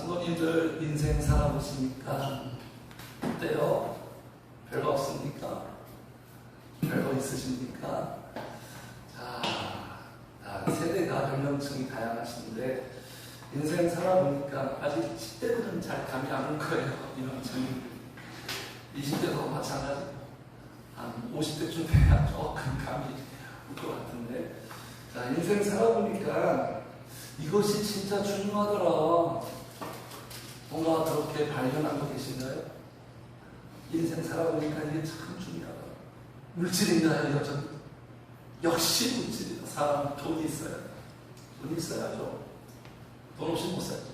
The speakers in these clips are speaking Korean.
성도님들 인생 살아보시니까 어때요? 별거 없습니까? 별거 있으십니까? 자, 세대가 연령층이 다양하신데 인생 살아보니까 아직 10대들은 잘 감이 안 올 거예요. 이런 증인 20대도 마찬가지고 한 50대쯤 돼야 조금 감이 올 것 같은데, 자, 인생 살아보니까 이것이 진짜 중요하더라. 뭔가 그렇게 발견한 거 계신가요? 인생 살아보니까 이게 참 중요하다. 물질인가요, 여전히? 역시 물질이다. 사람 돈이 있어야 돼. 돈이 있어야죠. 돈 없이 못 살죠.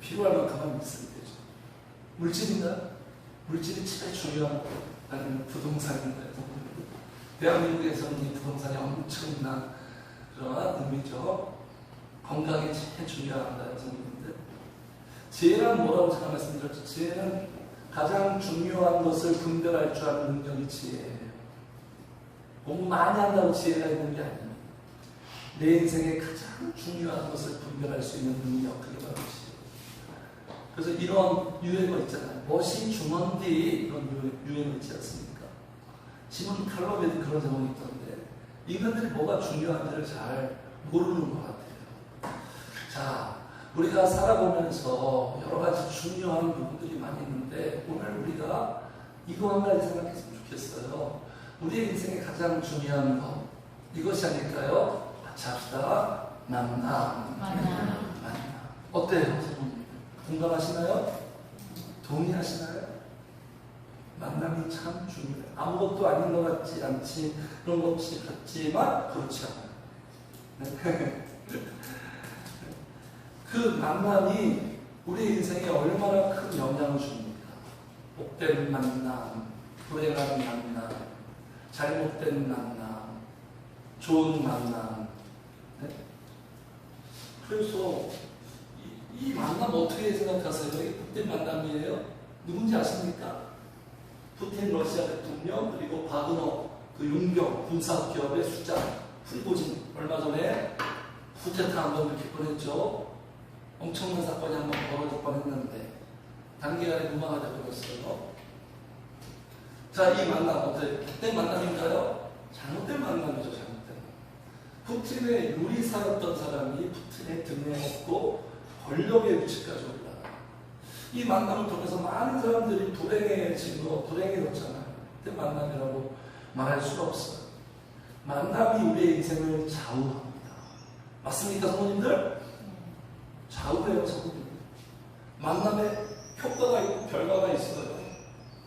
필요할 만큼만 있으면 되죠. 물질인가요? 물질이 제일 중요한 거 아니면 부동산인가요? 대한민국에서는 이 부동산이 엄청난 그런 의미죠. 건강이 제일 중요한가요, 선생님들? 지혜란 뭐라고 제가 말씀드렸죠? 지혜는 가장 중요한 것을 분별할 줄 아는 능력이 지혜예요. 공부 많이 한다고 지혜가 있는 게 아닙니다. 내 인생에 가장 중요한 것을 분별할 수 있는 능력, 그게 바로 지혜예요. 그래서 이런 유행어 있잖아요. 멋이 주먼디, 이런 유행어 있지 않습니까? 지문 칼럼에도 그런 제목이 있던데, 인간들이 뭐가 중요한지를 잘 모르는 것 같아요. 자, 우리가 살아보면서 여러 가지 중요한 부분들이 많이 있는데, 오늘 우리가 이거 한 가지 생각했으면 좋겠어요. 우리의 인생에 가장 중요한 것, 이것이 아닐까요? 같이 합시다. 만남. 어때요? 공감하시나요? 동의하시나요? 만남이 참 중요해요. 아무것도 아닌 것 같지 않지, 그런 것 없이 같지만 그렇지 않아요. 그 만남이 우리 인생에 얼마나 큰 영향을 줍니까? 복된 만남, 불행한 만남, 잘못된 만남, 좋은 만남. 네? 그래서 이 만남 어떻게 생각하세요? 이게 복된 만남이에요? 누군지 아십니까? 푸틴 러시아 대통령, 그리고 바그너 그 용병 군사기업의 수장 프리고진, 얼마 전에 쿠데타 한번 이렇게 보냈죠. 엄청난 사건이 한번 벌어질 뻔했는데 단기간에 무마가 되어버렸어요. 자, 이 만남 어때요? 복된 만남인가요? 잘못된 만남이죠. 잘못된 만남. 푸틴의 요리사였던 사람이 푸틴의 등에 업고 권력의 위치까지 올라가. 이 만남을 통해서 많은 사람들이 불행해진 거, 불행해졌잖아요. 그때 만남이라고 말할 수가 없어요. 만남이 우리의 인생을 좌우합니다. 맞습니까, 성도님들? 좌우해요, 성도님들. 만남에 효과가 있고 결과가 있어요.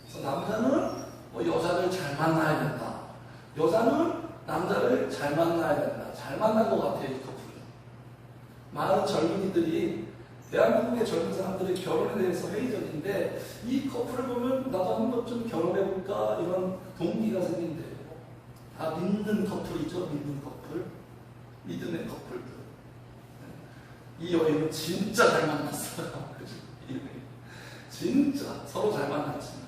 그래서 남자는 여자를 잘 만나야 된다. 여자는 남자를 잘 만나야 된다. 잘 만난 것 같아요, 이 커플은. 많은 젊은이들이, 대한민국의 젊은 사람들이 결혼에 대해서 회의적인데, 이 커플을 보면 나도 한 번쯤 결혼해볼까, 이런 동기가 생긴대요. 다 믿는 커플이죠, 믿는 커플. 믿음의 커플들. 이 여인은 진짜 잘 만났어요. 그죠? 진짜 서로 잘 만났지만.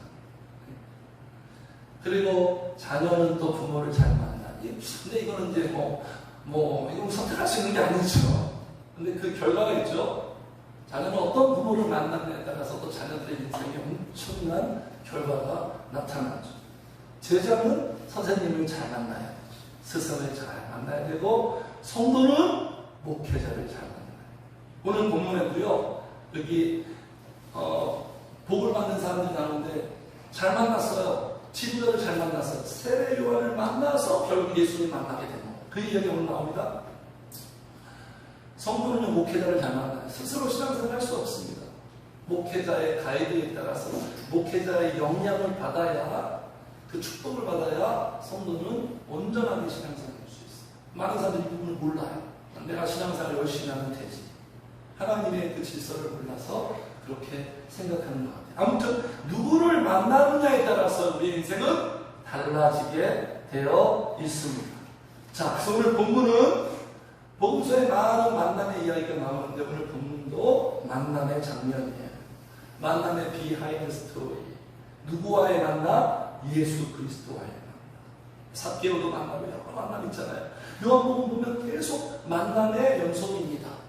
그리고 자녀는 또 부모를 잘 만나니. 근데 이거는 이제 이건 선택할 수 있는 게 아니죠. 근데 그 결과가 있죠. 자녀는 어떤 부모를 만나느냐에 따라서 또 자녀들의 인생에 엄청난 결과가 나타나죠. 제자는 선생님을 잘 만나야 되죠. 스승을 잘 만나야 되고, 성도는 목회자를 잘 만나야 돼요. 오늘 본문에도요, 여기 복을 받는 사람들이 나오는데 잘 만났어요. 지도자를 잘 만났어요. 세례 요한을 만나서 결국 예수님 만나게 되는 거예요. 그 이야기 오늘 나옵니다. 성도는요, 목회자를 잘 만나요. 스스로 신앙생활 할 수 없습니다. 목회자의 가이드에 따라서 목회자의 영향을 받아야, 그 축복을 받아야 성도는 온전하게 신앙생활 할 수 있어요. 많은 사람들이 이 부분을 몰라요. 내가 신앙생활을 열심히 하면 되지. 하나님의 그 질서를 몰라서 그렇게 생각하는 것 같아요. 아무튼 누구를 만나느냐에 따라서 우리 인생은 달라지게 되어 있습니다. 자, 그래서 오늘 본문은 복음서에 많은 만남의 이야기가 나오는데, 오늘 본문도 만남의 장면이에요. 만남의 비하인드 스토리. 누구와의 만남? 예수 그리스도와의 만남. 삭개오도 만나고 여러 만남 있잖아요. 요한복음 보면 계속 만남의 연속입니다.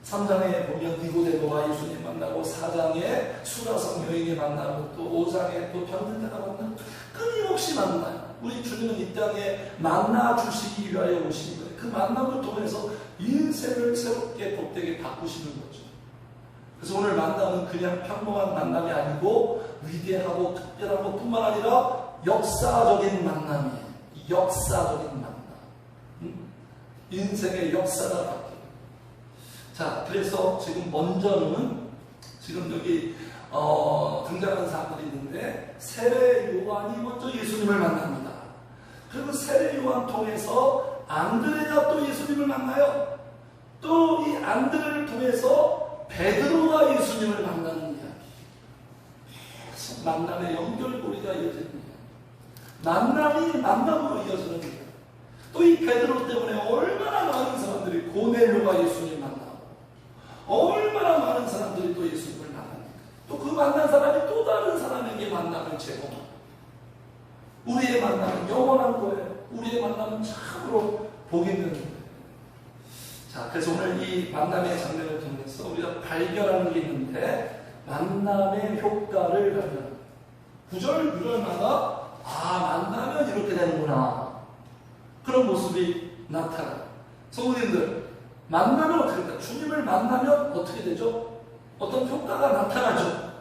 3장에 보면 니고데모와 예수님 만나고 4장에 수가성 여인이 만나고 또 5장에 또 병든 자가 만나고 끊임없이 만나요. 우리 주님은 이 땅에 만나 주시기 위하여 오신 거예요. 그 만남을 통해서 인생을 새롭게 복되게 바꾸시는 거죠. 그래서 오늘 만남은 그냥 평범한 만남이 아니고 위대하고 특별하고 뿐만 아니라 역사적인 만남이에요. 역사적인 만남. 인생의 역사가 바뀌어요. 자, 그래서 지금 먼저는 지금 여기 등장하는 사람들이 있는데 세례 요한이 먼저 예수님을 만납니다. 그리고 세례 요한 통해서 안드레가 또 예수님을 만나요. 또 이 안드레를 통해서 베드로가 예수님을 만나는 이야기. 계속 만남의 연결고리가 이어지는 이야기. 만남이 만남으로 이어지는 이야기. 또 이 베드로 때문에 얼마나 많은 사람들이 고넬료가 예수님을 만나고 얼마나 많은 사람들이 또 예수님을 만납니까? 또 그 만난 사람이 또 다른 사람에게 만남을 제공합니다. 우리의 만남은 영원한 거예요. 우리의 만남은 참으로 복 있는 거예요. 자, 그래서 오늘 이 만남의 장면을 통해서 우리가 발견하는 게 있는데 만남의 효과를 발견합니다. 구절마다 만나면 이렇게 되는구나. 그런 모습이 나타나요. 성도님들, 만나면 어떻게 될까요? 주님을 만나면 어떻게 되죠? 어떤 효과가 나타나죠.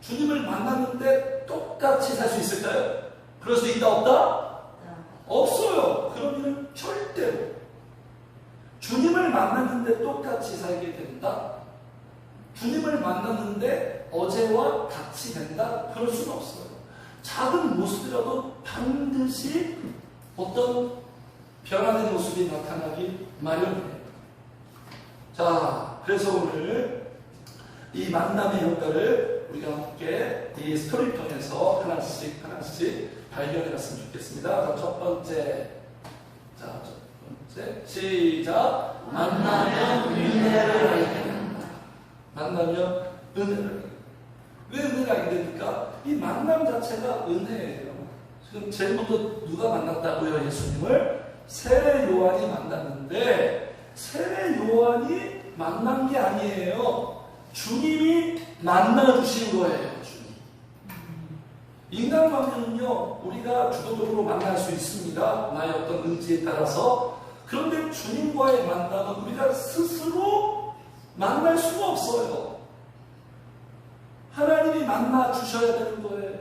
주님을 만났는데 똑같이 살 수 있을까요? 그럴 수 있다 없다? 없어요. 그런 일은 절대로. 주님을 만났는데 똑같이 살게 된다? 주님을 만났는데 어제와 같이 된다? 그럴 수는 없어요. 작은 모습이라도 반드시 어떤 변화된 모습이 나타나기 마련이에요. 자, 그래서 오늘 이 만남의 효과를 우리가 함께 이 스토리 통해서 하나씩 발견해 갔으면 좋겠습니다. 자, 첫 번째, 시작. 만나면 은혜를 알게 된다. 만나면 은혜를 알게 된다. 왜 은혜를 알게 됩니까? 이 만남 자체가 은혜예요. 지금 제일 먼저 누가 만났다고요? 예수님을? 세례 요한이 만났는데 세례 요한이 만난 게 아니에요. 주님이 만나주신 거예요. 주님. 인간관계는요, 우리가 주도적으로 만날 수 있습니다. 나의 어떤 의지에 따라서. 그런데 주님과의 만남은 우리가 스스로 만날 수가 없어요. 하나님이 만나 주셔야 되는 거예요.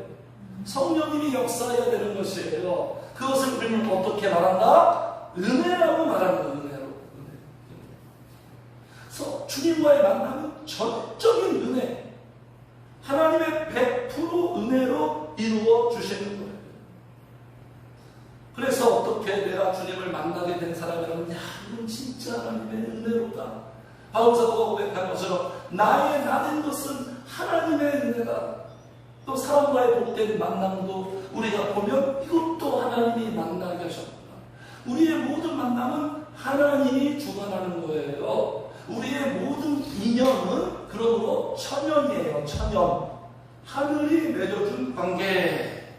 성령님이 역사해야 되는 것이에요. 그것을 우리는 어떻게 말한다? 은혜라고 말하는 거예요. 은혜로. 그래서 주님과의 만남은 전적인 은혜. 하나님의 100% 은혜로 이루어 주시는 거예요. 그래서 어떻게 내가 주님을 만나게 된 사람이라면, 이건 진짜 하나님의 은혜로다. 바울사도가 고백한 것처럼 나의 나된 것은 하나님의 은혜다. 또 사람과의 복된 만남도 우리가 보면 이것도 하나님이 만나게 하셨구나. 우리의 모든 만남은 하나님이 주관하는 거예요. 우리의 모든 인연은 그러므로 천연이에요. 천연. 하늘이 맺어준 관계.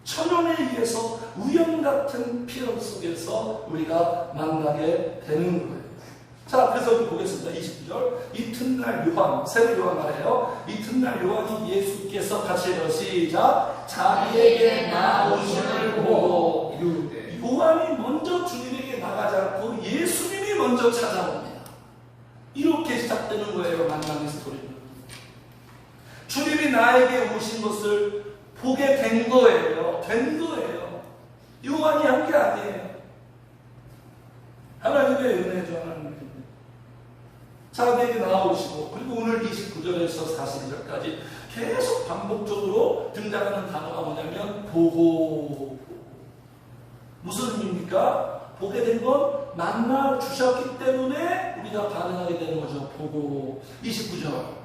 천연에 의해서 우연 같은 필요 속에서 우리가 만나게 되는 거예요. 자, 그래서 여기 보겠습니다. 29절. 이튿날 요한, 세례 요한 말이에요. 이튿날 요한이 예수께서 같이 읽어 시작. 자기에게 나오심을 보고 이르되. 요한이 먼저 주님에게 나가지 않고 예수님이 먼저 찾아옵니다. 이렇게 시작되는 거예요. 만남의 스토리는. 주님이 나에게 오신 것을 보게 된 거예요. 된 거예요. 요한이 한 게 아니에요. 하나님의 은혜죠. 하나님의 은혜. 자기에게 나오시고, 그리고 오늘 29절에서 41절까지 계속 반복적으로 등장하는 단어가 뭐냐면 보고. 무슨 의미입니까? 보게 된 건 만나 주셨기 때문에 우리가 반응하게 되는 거죠. 보고. 29절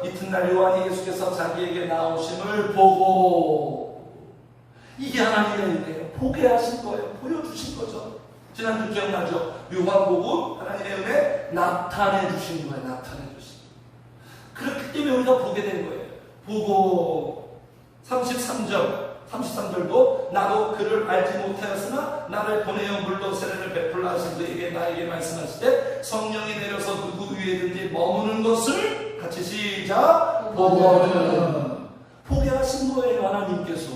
이튿날 요한이 예수께서 자기에게 나오심을 보고. 이게 하나님의 은혜예요. 보게 하신 거예요. 보여주신 거죠. 지난주 기억나죠? 요한복음 하나님의 은혜 나타내 주신 거예요. 나타내 주신 거예요. 그렇기 때문에 우리가 보게 된 거예요. 보고. 33절 33절도 나도 그를 알지 못하였으나 나를 보내어 물로 세례를 베풀라 하신 그에게 나에게 말씀하시되 성령이 내려서 누구 위에든지 머무는 것을 같이 시작 보거든. 보게 하신 거예요. 하나님께서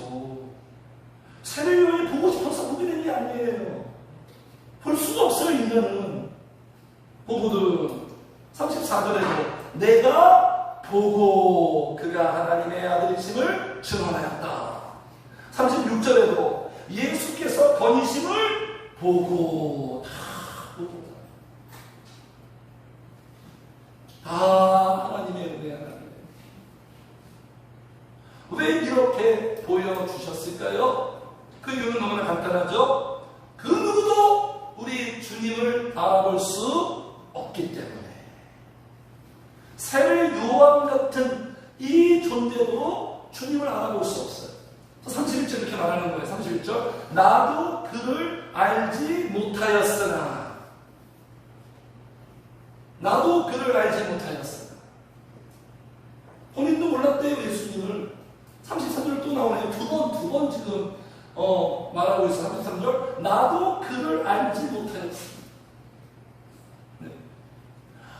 세례 요한이 보고 싶어서 보게 된 게 아니에요. 볼 수가 없어요. 인간은 보거든. 34절에도 내가 보고 그가 하나님의 아들이심을 증언하였다. 36절에도 예수께서 건이심을 보고 다 하나님의 은혜. 왜 이렇게 보여주셨을까요? 그 이유는 너무나 간단하죠. 그 누구도 우리 주님을 알아볼 수 없기 때문에. 세례 요한 같은 이 존재도 주님을 알아볼 수 없어요. 31절 이렇게 말하는 거예요. 31절 나도 그를 알지 못하였으나 나도 그를 알지 못하였으나 본인도 몰랐대요. 예수님을. 33절 또 나오네요. 두 번 지금 말하고 있어요. 33절 나도 그를 알지 못하였으나. 네.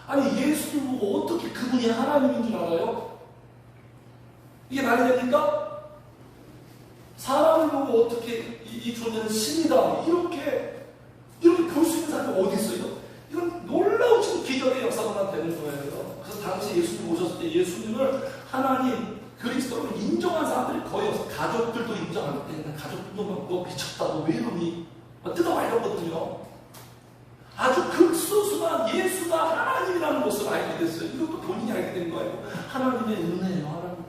아니 예수를 보고 어떻게 그분이 하나님인 줄 알아요? 이게 말이 됩니까? 사람을 보고 어떻게 이 존재는 신이다 이렇게 볼 수 있는 사람이 어디 있어요? 이건 놀라우신 기적의 역사가 되는 거예요. 그래서 당시 예수님 오셨을 때 예수님을 하나님 그리스도로 인정한 사람들이 거의 없어. 가족들도 인정할 때 가족들도 막 너 미쳤다 너 왜 이러니 뜯어말렸거든요. 아주 극소수가 예수가 하나님이라는 것을 알게 됐어요. 이것도 본인이 알게 된 거예요. 하나님의 은혜예요. 하나님.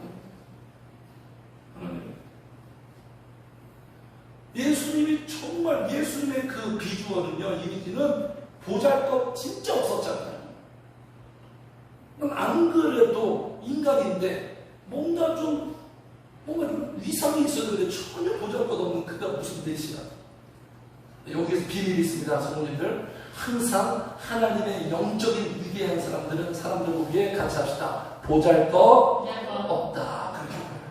예수님이 정말 예수님의 그 비주얼은요, 이미지는 보잘것 진짜 없었잖아요. 안 그래도 인간인데 뭔가 좀 위상이 있어야 되는데 전혀 보잘것 없는 그가 무슨 대시야. 여기에서 비밀이 있습니다. 성도님들. 항상 하나님의 영적인 위대한 사람들은 사람들을 위해 같이 합시다. 보잘것 없다. 그렇게 보여요.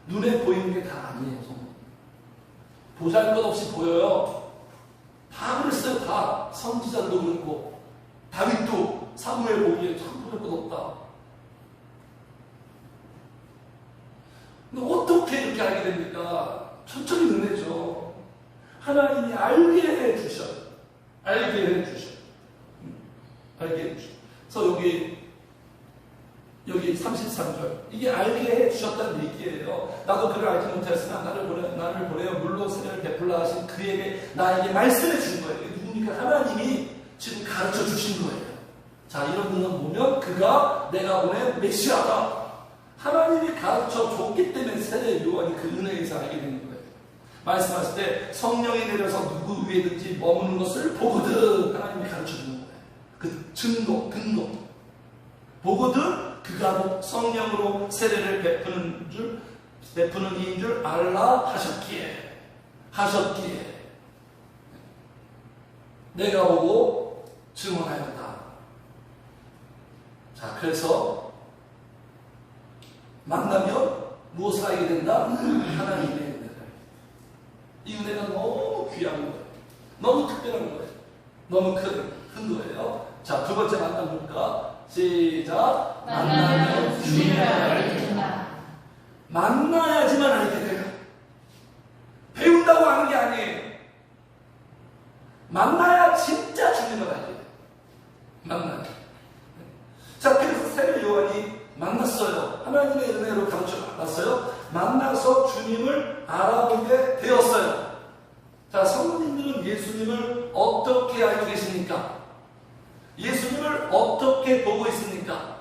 눈에 보이는 게 다 아니에요. 보잘것 없이 보여요. 다 그랬어요. 다. 선지자도 그렇고 다윗도 사무엘 보기에 참 보잘것 없다. 근데 어떻게 이렇게 알게 됩니까? 천천히 은혜죠. 하나님이 알게 해주셔요. 알게 해주셔요. 알게 해주셔요. 그래서 여기 33절 이게 알게 해주셨다는 얘기예요. 나도 그를 알지 못하였으나 나를 보내어 물로 세례를 베풀라 하신 그에게 나에게 말씀해 준 거예요. 이게 누굽니까? 하나님이 지금 가르쳐 주신 거예요. 자, 이런 분은 보면 그가 내가 보낸 메시아다. 하나님이 가르쳐 줬기 때문에 세례 요한이 그 은혜에서 알게 되는 거예요. 말씀하실 때 성령이 내려서 누구 위에든지 머무는 것을 보거든. 하나님이 가르쳐 주는 거예요. 그 증거, 근거. 보거든 그가 성령으로 세례를 베푸는 이인 줄 알라 하셨기에 내가 보고 증언하였다. 자, 그래서 만나면 무엇을 알게 된다? 하나님의 은혜를. 이 은혜가 너무 귀한 거예요. 너무 특별한 거예요. 너무 큰 거예요. 자, 두 번째 만나볼까? 시작. 만나면 주님을 알게 된다. 만나야지만 알게 돼요. 배운다고 하는 게 아니에요. 만나야 진짜 주님을 알게 돼요. 만나요. 자, 그래서 세례 요한이 만났어요. 하나님의 은혜로 가르쳐 받았어요. 만나서 주님을 알아보게 되었어요. 자, 성도님들은 예수님을 어떻게 알고 계십니까? 예수님을 어떻게 보고 있습니까?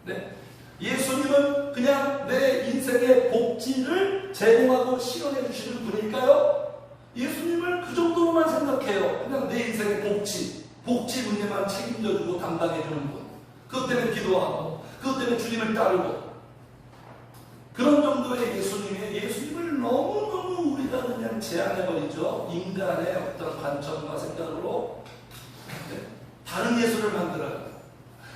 네. 예수님은 그냥 내 인생의 복지를 제공하고 실현해 주시는 분일까요? 예수님을 그 정도로만 생각해요. 그냥 내 인생의 복지 문제만 책임져주고 담당해주는 분. 그것 때문에 기도하고, 그것 때문에 주님을 따르고. 그런 정도의 예수님을 너무너무 우리가 그냥 제한해버리죠. 인간의 어떤 관점과 생각으로. 네. 다른 예수를 만들어요.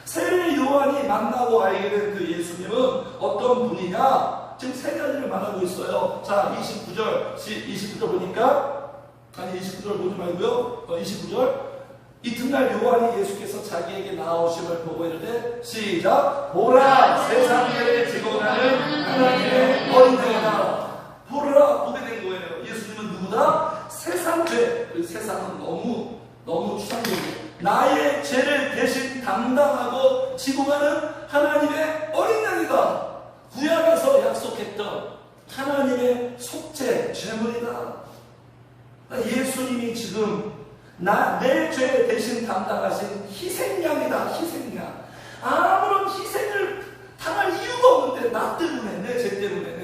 세례 요한이 만나고 알게 된 그 예수님은 어떤 분이냐? 지금 세 가지를 말하고 있어요. 자, 29절 보니까, 아니 29절 보지 말고요. 29절. 이튿날 요한이 예수께서 자기에게 나오심을 보고 이르되 시작. 보라, 세상에 지고 가는 하나님의 어린 자가 보라, 보게 된 거예요. 예수님은 누구다? 세상죄. 그 세상은 너무 추상적이에요. 나의 죄를 대신 담당하고 지고 가는 하나님의 어린 양이다. 구약에서 약속했던 하나님의 속죄, 죄물이다. 예수님이 지금 내 죄 대신 담당하신 희생양이다. 희생양. 아무런 희생을 당할 이유가 없는데 나 때문에, 내 죄 때문에.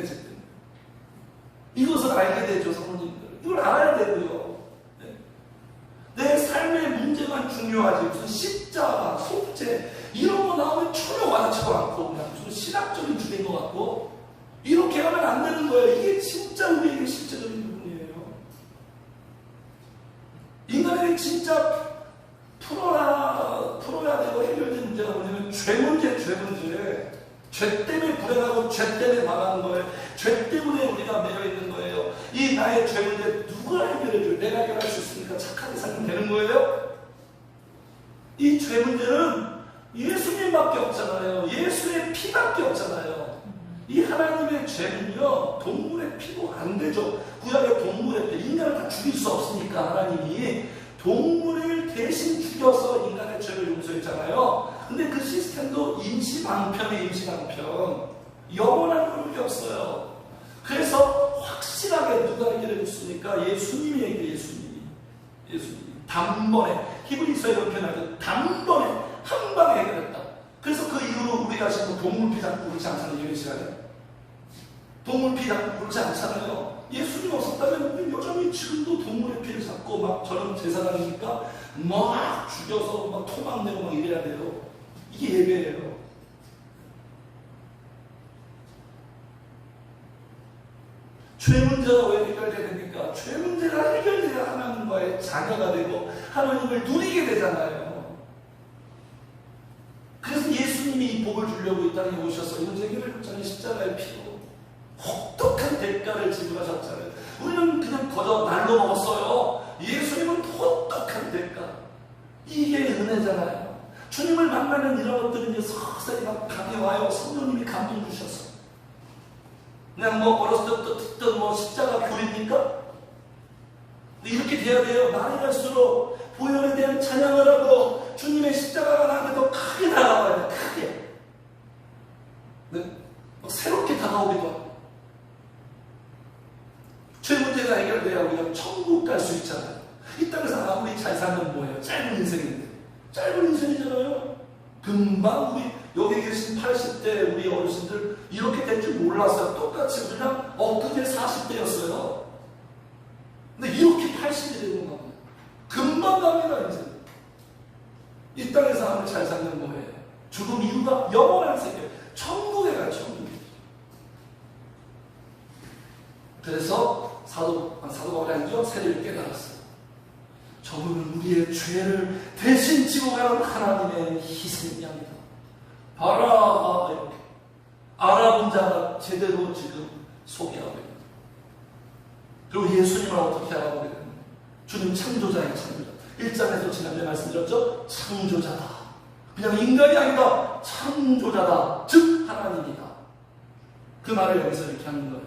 이것을 알게 되죠, 성도님들. 이걸 알아야 되고요. 내 삶의 문제만 중요하지 무슨 십자가, 속죄 이런 거 나오면 전혀 와닿지도 않고 그냥 무슨 신학적인 주제인 것 같고 이렇게 하면 안 되는 거예요. 이게 진짜 우리에게 실제적인 부분이에요. 인간에게 진짜 풀어야 되고 해결된 문제가 뭐냐면 죄 문제. 죄 때문에 불행하고 죄 때문에 망하는 거예요. 죄 때문에 우리가 매여 있는 거예요. 이 나의 죄 문제 누가 해결해줘요? 내가 해결할 수 있으니까 착하게 살면 되는 거예요? 이 죄 문제는 예수님밖에 없잖아요. 예수의 피밖에 없잖아요. 이 하나님의 죄는요, 동물의 피도 안 되죠. 구약의 동물의 피, 인간을 다 죽일 수 없으니까 하나님이 동물을 대신 죽여서 인간의 죄를 용서했잖아요. 근데 그 시스템도 임시방편이에요. 임시방편. 영원한 그런 게 없어요. 그래서 확실하게 누가 해결해 줬습니까? 예수님이 해결해. 예수님이 단번에, 히브리서에 이렇게 나와요. 단번에 한 방에 해결했다. 그래서 그 이후로 우리가 지금 동물 피 잡고 그렇지 않잖아요. 이런 시간에 동물 피 잡고 그렇지 않잖아요. 예수님 없었다면 우리 여전히 지금도 동물의 피를 잡고 막 저런 제사장이니까 막 죽여서 막 토막내고 막 이래야 돼요. 이게 예배예요. 죄 문제가 왜 해결돼야 됩니까? 죄 문제가 해결돼야 하나님과의 자녀가 되고 하나님을 누리게 되잖아요. 그래서 예수님이 이 복을 주려고 이 땅에 오셔서 인생을 전에 십자가의 피로 혹독한 대가를 지불하셨잖아요. 우리는 그냥 거저 날로 먹었어요. 예수님은 혹독한 대가. 이게 은혜잖아요. 주님을 만나는 이런 것들은 이제 서서히 막 감이 와요. 성령님이 감동 주셔서. 그냥 뭐 어렸을 때부터 듣던 뭐 십자가 교리입니까? 이렇게 돼야 돼요. 나이 갈수록 보혈에 대한 찬양을 하고 주님의 십자가가 나한테 더 크게 다가와야 돼. 크게. 네? 새롭게 다가오기도 하고. 죄 문제가 해결돼야 우리가 천국 갈 수 있잖아요. 이 땅에서 아무리 잘 살면 뭐예요? 짧은 인생인데. 짧은 인생이잖아요. 금방 우리 여기 계신 80대 우리 어르신들 이렇게 될 줄 몰랐어요. 똑같이 그냥 엊그제 40대였어요. 근데 이렇게 80이 되는 겁니다. 금방 갑니다. 인생. 이 땅에서 아무리 잘 살면 뭐예요? 죽음 이유가 영원한 세계. 천국에 가요. 천국에. 그래서 사도 바울이 아니죠. 세례를 깨달았어요. 저분은 우리의 죄를 대신 지고 가는 하나님의 희생양이다. 봐라. 이렇게 알아본 자가 제대로 지금 소개하고 있습니다. 그리고 예수님을 어떻게 알아보게 되는 거예요? 주님 창조자예요. 창조자. 1장에서 지난주에 말씀드렸죠. 창조자다. 그냥 인간이 아니다. 창조자다. 즉 하나님이다. 그 말을 여기서 이렇게 하는 거예요.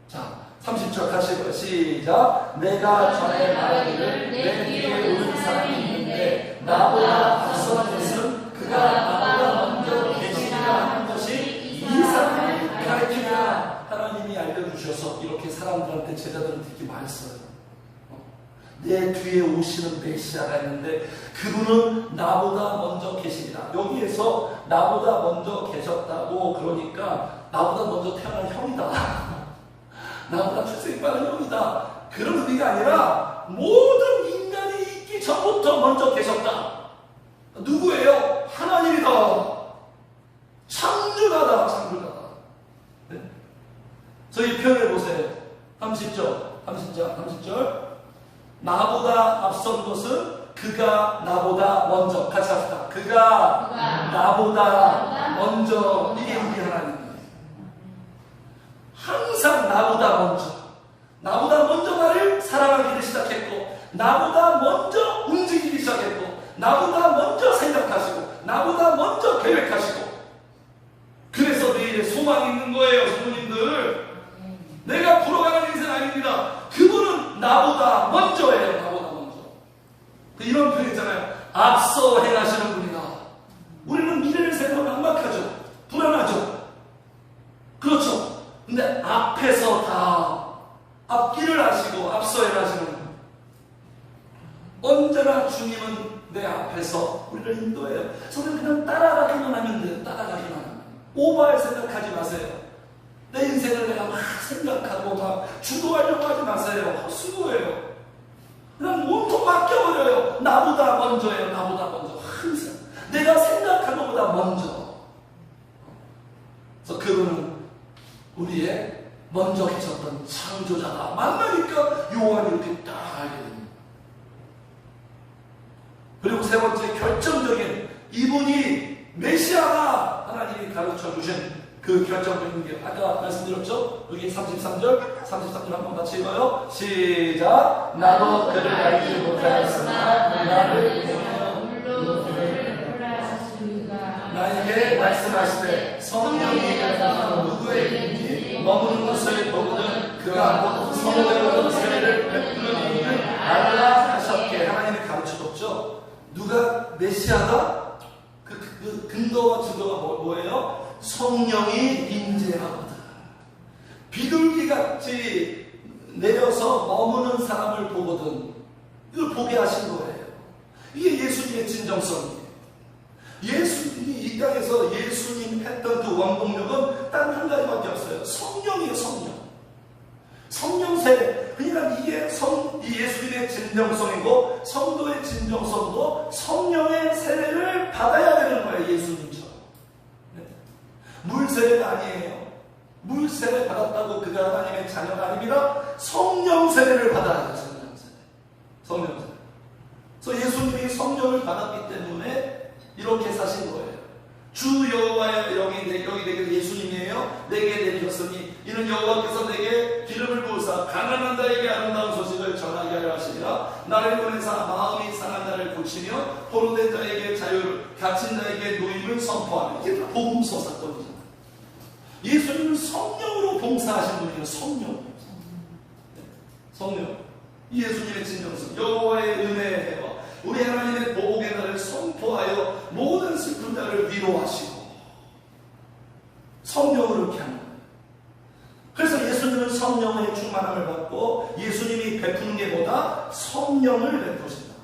자, 30절 같이 해봐요. 시작. 내가 전에 말하기를 내 뒤에 오는 사람이 있는데 나보다 앞선 것은 그가 나보다 먼저 계시리라 하는 것이 이 사람을 가르치라. 하나님이 알려주셔서 이렇게 사람들한테 제자들은 듣기 많이 써요. 내 뒤에 오시는 메시아가 있는데 그분은 나보다 먼저 계시리라. 여기에서 나보다 먼저 계셨다고 그러니까 나보다 먼저 태어난 형이다. 나보다 출생이 빠른 형이다. 그런 의미가 아니라 모든 인간이 있기 전부터 먼저 계셨다. 누구예요? 하나님이다. 창조자다. 창조자다. 네? 저희 표현해 보세요. 30절. 나보다 앞선 것은 그가 나보다 먼저. 같이 합시다. 그가 나보다 먼저. 이게 우리 하나님이에요. 항상 나보다 먼저 나를 사랑하기 시작했고, 나보다 먼저 움직이기 시작했고, 나보다 먼저 생각하시고, 나보다 먼저 계획하시고, 그래서 내일에 소망이 있는 거예요, 성도님들. 내가 풀어가는 인생 아닙니다. 그분은 나보다 먼저예요, 나보다 먼저. 이런 표현 있잖아요. 앞서 행하시는 분이다. 우리는 미래를 생각하면 막막하죠. 불안하죠. 그렇죠. 근데 앞에서 다 앞길을 하시고 앞서 행하시는 분. 언제나 주님은 내 앞에서 우리를 인도해요. 저는 그냥 따라가기만 하면 돼요. 따라가기만 하면. 오버할 생각하지 마세요. 내 인생을 내가 막 생각하고 막 주도하려고 하지 마세요. 헛수고예요. 그냥 몸통 맡겨버려요. 나보다 먼저예요. 나보다 먼저. 항상 내가 생각한 것보다 먼저. 그래서 그분은 우리의 먼저 계셨던 창조자가 만나니까 요한이 이렇게 딱 알게 됩니다. 그리고 세 번째 결정적인, 이분이 메시아가 하나님이 가르쳐 주신 그 결정적인 게 아까 말씀드렸죠? 여기 33절 한번 같이 읽어요. 시작. 나도 그를 알지 못하였으나 나를 물로 그를 몰라하시리라. 나에게 말씀하시되 성령이 누구에게든지 머무는 것을 보거든 그가 성령으로 세례를 베푸는 이를 알라 하셨게 하나님이 가르쳐줬죠. 누가 메시아다? 그 근거와 증거가 뭐예요? 성령이 임재하거든. 비둘기같이 내려서 머무는 사람을 보거든. 이걸 보게 하신 거예요. 이게 예수님의 진정성이에요. 예수님이 이 땅에서 예수님 했던 그 원동력은 단 한 가지밖에 없어요. 성령이에요. 성령 세례. 그러니까 이게 이 예수님의 진정성이고, 성도의 진정성도 성령의 세례를 받아야 되는 거예요. 예수님처럼. 네. 물 세례가 아니에요. 물 세례 받았다고 그가 하나님의 자녀가 아닙니다. 성령 세례를 받아야 돼요. 성령 세례. 그래서 예수님이 성령을 받았기 때문에 이렇게 사신 거예요. 주 여호와의 영이 내게 예수님이에요. 내게 내리셨으니 이는 여호와께서 내게 기름을 부으사 가난한 자에게 아름다운 소식을 전하게 하려 하시니라. 나를 보내사 마음이 상한 자를 고치며 포로된 자에게 자유를, 갇힌 자에게 노임을 선포하며. 이게 다 복음서 사건이잖아요. 예수님은 성령으로 봉사하신 분이에요. 성령. 예수님의 진정성, 여호와의 은혜의 해와 우리 하나님의 보복의 날을 선포하여 모든 슬픈 자를 위로하시고, 성령으로 이렇게 하는 거예요. 그래서 예수님은 성령의 충만함을 받고 예수님이 베푸는 게 뭐다? 성령을 베푸신다.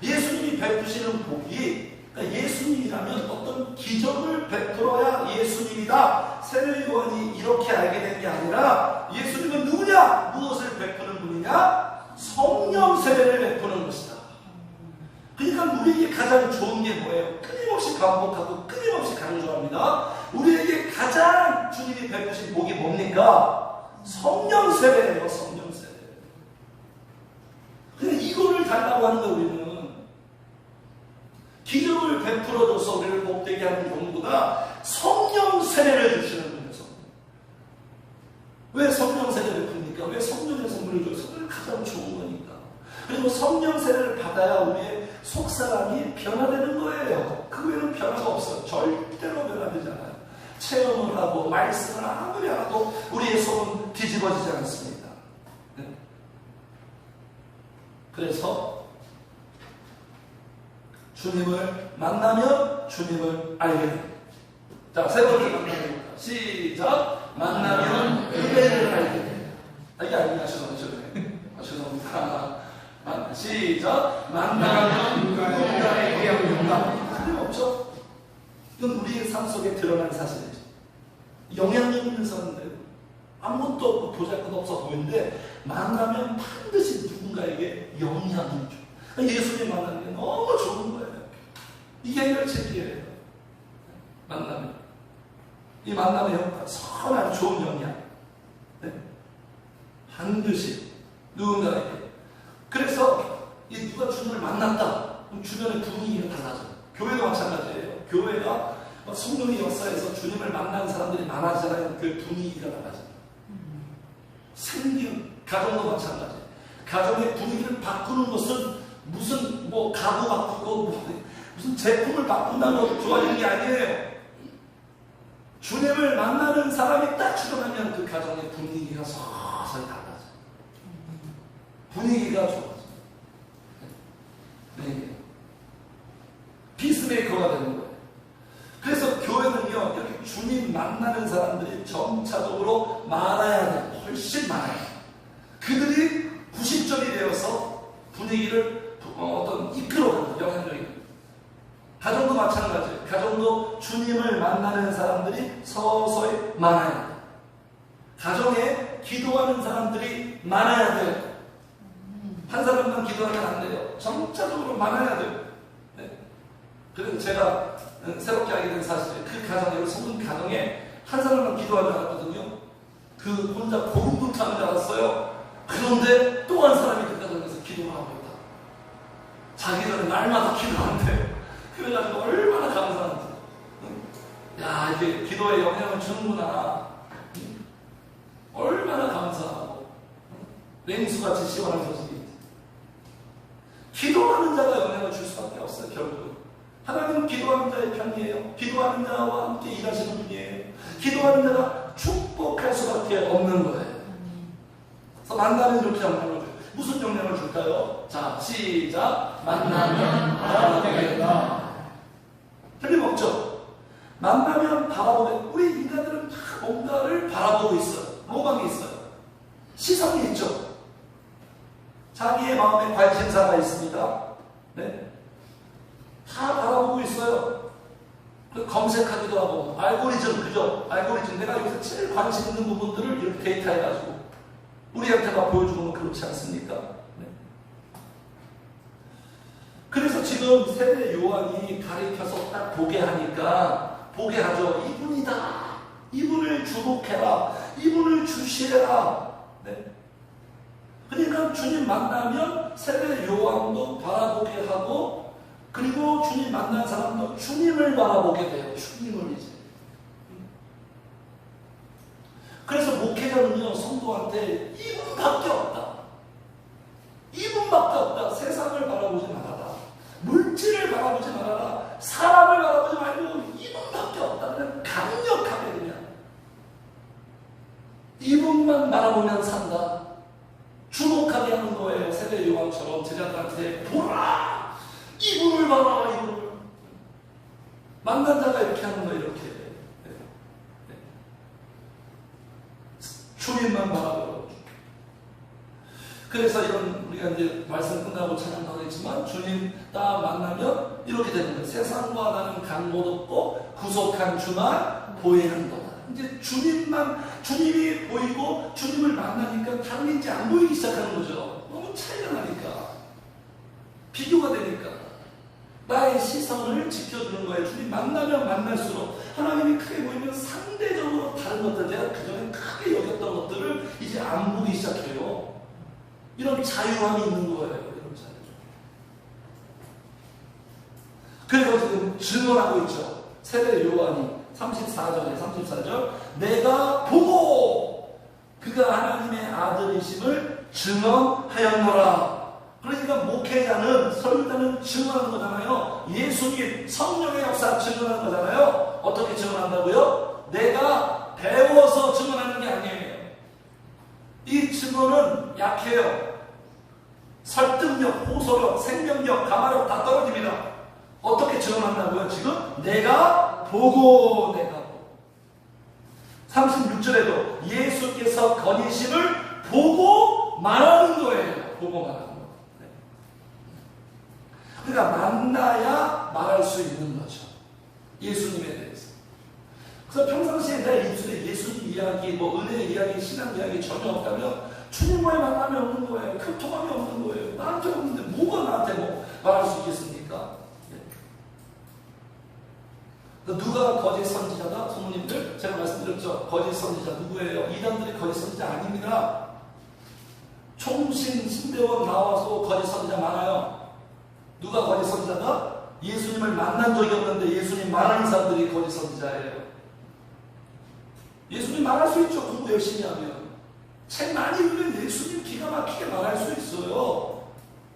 예수님이 베푸시는 복이, 그러니까 예수님이라면 어떤 기적을 베풀어야 예수님이다. 세례 요한이 이렇게 알게 된 게 아니라 예수님은 누구냐? 무엇을 베푸는 분이냐? 성령 세례를 베푸는 것이다. 그러니까 우리에게 가장 좋은 게 뭐예요? 끊임없이 반복하고 끊임없이 강조합니다. 우리에게 가장 주님이 베푸신 복이 뭡니까? 성령 세례예요. 성령 세례. 근데 이거를 달라고 하는 거. 우리는 기적을 베풀어줘서 우리를 복되게 하는 경우보다 성령 세례를 주시는 거예요. 왜 성령 세례를 베풉니까? 왜 성령의 선물을 줘서? 그게 가장 좋은 거니까. 그리고 성령 세례를 받아야 우리의 속사람이 변화되는 거예요. 그 외에는 변화가 없어요. 절대로 변화되지 않아요. 체험을 하고 말씀을 아무리 하도 우리의 속은 뒤집어지지 않습니다. 네. 그래서 주님을 만나면 주님을 알게 됩니다. 자, 세 번째 만나봅니다. 시작. 만나면 은혜를 알게 됩니다. 이게 아니냐? 죄송합니다. 시작. 만나면 누군가의 영향력과 틀림없죠? 이건 우리의 삶 속에 드러난 사실이죠. 영향력 있는 사람들, 아무것도 없고 보잘것 없어 보이는데 만나면 반드시 누군가에게 영향을 줘. 예수님 만나는 게 너무 좋은 거예요. 이게 해결책이에요. 만나면. 이 만남의 효과, 선한 좋은 영향. 네? 반드시 누군가에게. 그래서 누가 주님을 만났다. 그럼 주변의 분위기가 달라져요. 교회도 마찬가지예요. 교회가 성령의 역사에서 주님을 만난 사람들이 많아지잖아요. 그 분위기가 달라져요. 생긴 가정도 마찬가지. 가정의 분위기를 바꾸는 것은 무슨 뭐 가구 바꾸고 무슨 제품을 바꾼다고 좋아지는 게 아니에요. 주님을 만나는 사람이 딱 출연하면 그 가정의 분위기가 서서히 달라져. 분위기가 좋아져. 네. 피스메이커가 되는 거예요. 그래서 교회는요, 이렇게 주님 만나는 사람들이 점차적으로 많아야 돼요. 훨씬 많아요. 그들이 구심점이 되어서 분위기를 어떤 이끌어가는 영향력이. 가정도 마찬가지예요. 가정도 주님을 만나는 사람들이 서서히 많아야 돼요. 가정에 기도하는 사람들이 많아야 돼요. 한 사람만 기도하면 안 돼요. 점차적으로 많아야 돼요. 네. 그래서 제가 새롭게 알게 된 사실이에요. 그 가정에, 성분 가정에 한 사람만 기도하지 않았거든요. 그 혼자 고군분투하는 줄 알았어요. 그런데 또 한 사람이 그 가정에서 기도를 하고 있다. 자기들은 날마다 기도한대요. 그래가지고 얼마나 감사한지. 야, 이게 기도에 영향을 주는구나. 얼마나 감사하고 냉수같이 시원한 소식이지. 기도하는 자가 영향을 줄 수밖에 없어요. 결국은 하나님은 기도하는 자의 편이에요. 기도하는 자와 함께 일하시는 분이에요. 기도하는 자가 축복할 수밖에 없는 거예요. 그래서 만나면 이렇게 영향을 줘요. 무슨 영향을 줄까요? 자, 시작. 만나면 바라보겠다. 틀림없죠? 만나면 바라보게. 우리 인간들은 다 뭔가를 바라보고 있어요. 로망이 있어요. 시선이 있죠. 자기의 마음에 관심사가 있습니다. 네? 다 바라보고 있어요. 검색하기도 하고, 알고리즘, 그죠? 알고리즘. 내가 여기서 제일 관심 있는 부분들을 이렇게 데이터해가지고 우리한테 막 보여주는 건 그렇지 않습니까? 네. 그래서 지금 세례 요한이 가리켜서 딱 보게 하니까, 보게 하죠. 이분이다. 이분을 주목해라. 이분을 주시해라. 네. 그러니까 주님 만나면 세례 요한도 바라보게 하고, 그리고 주님 만난 사람도 주님을 바라보게 돼요. 주님을 이제. 그래서 목회자는요, 성도한테 이분밖에 없다. 이분밖에 없다. 세상을 바라보지 말아라. 물질을 바라보지 말아라. 사람을 바라보지 말고 이분밖에 없다. 그냥 강력하게 그냥. 이분만 바라보면 산다. 주목하게 하는 거예요. 세례 요한처럼 제자들한테 보라! 이분을 봐라, 이분을. 만난 자가 이렇게 하는 거예요, 이렇게. 주님만 바라보고. 그래서 이런, 우리가 이제 말씀 끝나고 찬양하겠지만, 주님 딱 만나면 이렇게 되는 거예요. 세상과 나는 간못 없고, 구속한 주만 보이는도다. 이제 주님이 보이고, 주님을 만나니까 다른 이제 안 보이기 시작하는 거죠. 너무 차이가 나니까. 비교가 되니까. 나의 시선을 지켜주는 거예요. 주님 만나면 만날수록 하나님이 크게 보이면 상대적으로 다른 것들, 내가 그전에 크게 여겼던 것들을 이제 안 보기 시작해요. 이런 자유함이 있는 거예요. 이런 자유. 그래서 지금 증언하고 있죠. 세례 요한이 34절 내가 보고 그가 하나님의 아들이심을 증언하였노라. 그러니까 목회자는, 설교자는 증언하는 거잖아요. 예수님, 성령의 역사 증언하는 거잖아요. 어떻게 증언한다고요? 내가 배워서 증언하는 게 아니에요. 이 증언은 약해요. 설득력, 호소력, 생명력, 가마력 다 떨어집니다. 어떻게 증언한다고요? 지금 내가 보고 36절에도 예수께서 거니심을 보고 말하는 거예요. 보고 말하는 거. 그러니까 만나야 말할 수 있는 거죠. 예수님에 대해서. 그래서 평상시에 내 입술에 예수님 이야기, 뭐 은혜 이야기, 신앙 이야기 전혀 없다면 주님과의 만남이 없는 거예요. 그 통함이 없는 거예요. 나한테 없는데 뭐가 나한테 뭐 말할 수 있겠습니까? 누가 거짓 선지자다? 부모님들, 제가 말씀드렸죠. 거짓 선지자 누구예요? 이단들이 거짓 선지자 아닙니다. 총신 신대원 나와서 거짓 선지자 많아요. 누가 거짓 선지자다? 예수님을 만난 적이 없는데 예수님 말하는 사람들이 거짓 선지자예요. 예수님 말할 수 있죠. 공부 열심히 하면. 책 많이 읽으면 예수님 기가 막히게 말할 수 있어요.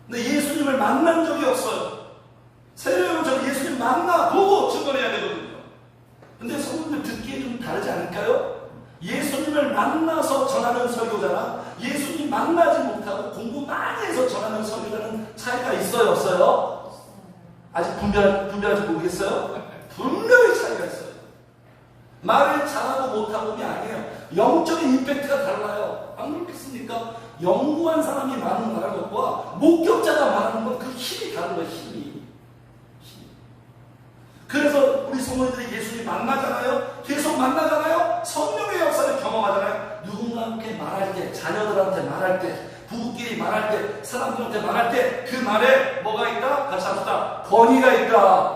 근데 예수님을 만난 적이 없어요. 세례요한 저는 예수님 만나보고 증언해야 되거든요. 근데 성도님들 듣기에 좀 다르지 않을까요? 예수님을 만나서 전하는 설교자랑 예수님 만나지 못하고 공부 많이 해서 전하는 설교자는 차이가 있어요, 없어요? 아직 분별하지 모르겠어요? 분명히 차이가 있어요. 말을 잘하고 못하고이 아니에요. 영적인 임팩트가 달라요. 안 그렇겠습니까? 연구한 사람이 많은 말하는 것과 목격자가 말하는 건 그 힘이 다른 거예요. 힘이. 그래서 우리 성도님들이 예수님 만나잖아요. 계속 만나잖아요. 성령의 역사를 경험하잖아요. 누군가한테 말할 때, 자녀들한테 말할 때, 부부끼리 말할 때, 사람들한테 말할 때 그 말에 뭐가 있다? 같이 합시다. 권위가 있다.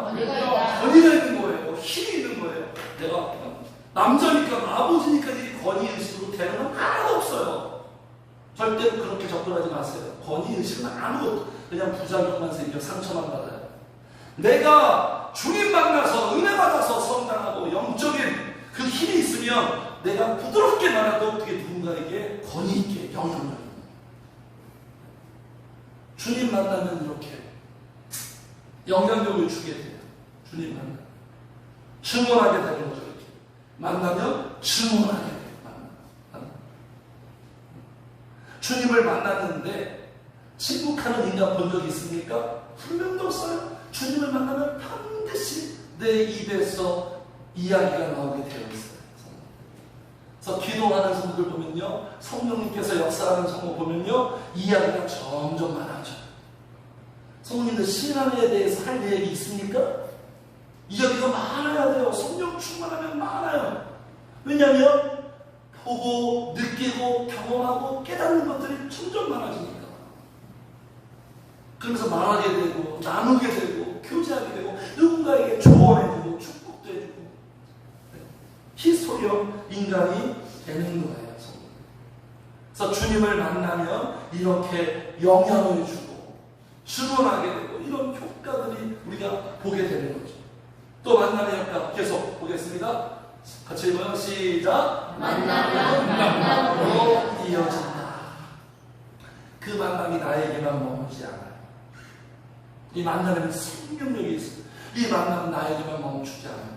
권위가 있는 거예요. 힘이 있는 거예요. 내가 남자니까 아버지니까 이 권위의식으로 되는 건 하나도 없어요. 절대로 그렇게 접근하지 마세요. 권위의식은 아무것도 그냥 부작용만 생겨 상처만 받아요. 내가 주님 만나서 은혜 받아서 성장하고 영적인 그 힘이 있으면 내가 부드럽게 말하도 어떻게 누군가에게 권위 있게 영향을 주님 만나면 이렇게 영향력을 주게 돼요. 주님 만나면 증언하게 되는 거죠. 이렇게 만나면 증언하게 돼요. 주님을 만났는데 침묵하는 인간 본 적이 있습니까? 분명도 없어요. 주님을 만나면 반드시 내 입에서 이야기가 나오게 되어 있어요. 그래서 기도하는 성도들 보면요, 성령님께서 역사하는 성도 보면요, 이야기가 점점 많아져요. 성도님들 신앙에 대해서 할 얘기 있습니까? 이야기가 많아야 돼요. 성령 충만하면 많아요. 왜냐하면 보고 느끼고 경험하고 깨닫는 것들이 점점 많아지니까. 그러면서 말하게 되고 나누게 되고 교제하게 되고 누군가에게 조언해주고 축복도 해주고 히스토리형 인간이 되는 거예요. 그래서 주님을 만나면 이렇게 영향을 주고 증언하게 되고 이런 효과들이 우리가 보게 되는 거죠. 또 만남의 효과 계속 보겠습니다. 같이 읽어요. 시작. 만나면 만남으로 이어진다. 그 만남이 나에게만 머물지 않아요. 이 만남에는 생명력이 있어요. 이 만남은 나에게만 멈추지 않아요.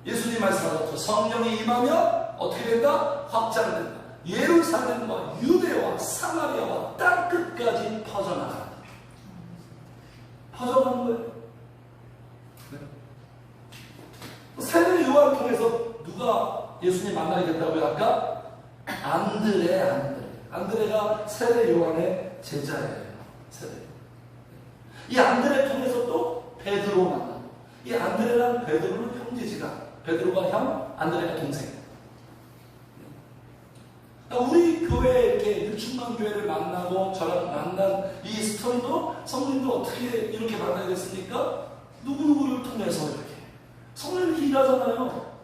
예수님 말씀하셨죠. 성령이 임하면 어떻게 된다? 확장된다. 예루살렘과 유대와 사마리아와 땅끝까지 퍼져나간다. 퍼져가는 거예요. 네. 세례 요한을 통해서 누가 예수님 만나게 됐다고요? 아까? 안드레가 세례 요한의 제자예요. 세례. 이 안드레 통해서 또 베드로 만나고, 이 안드레랑 베드로는 형제지간. 베드로가 형, 안드레가 동생. 우리 교회 이렇게 일충만 교회를 만나고 저랑 만난 이 스토리도 성령님도 어떻게 이렇게 만나게 됐습니까? 누구누구를 통해서 이렇게. 성령님이 일하잖아요.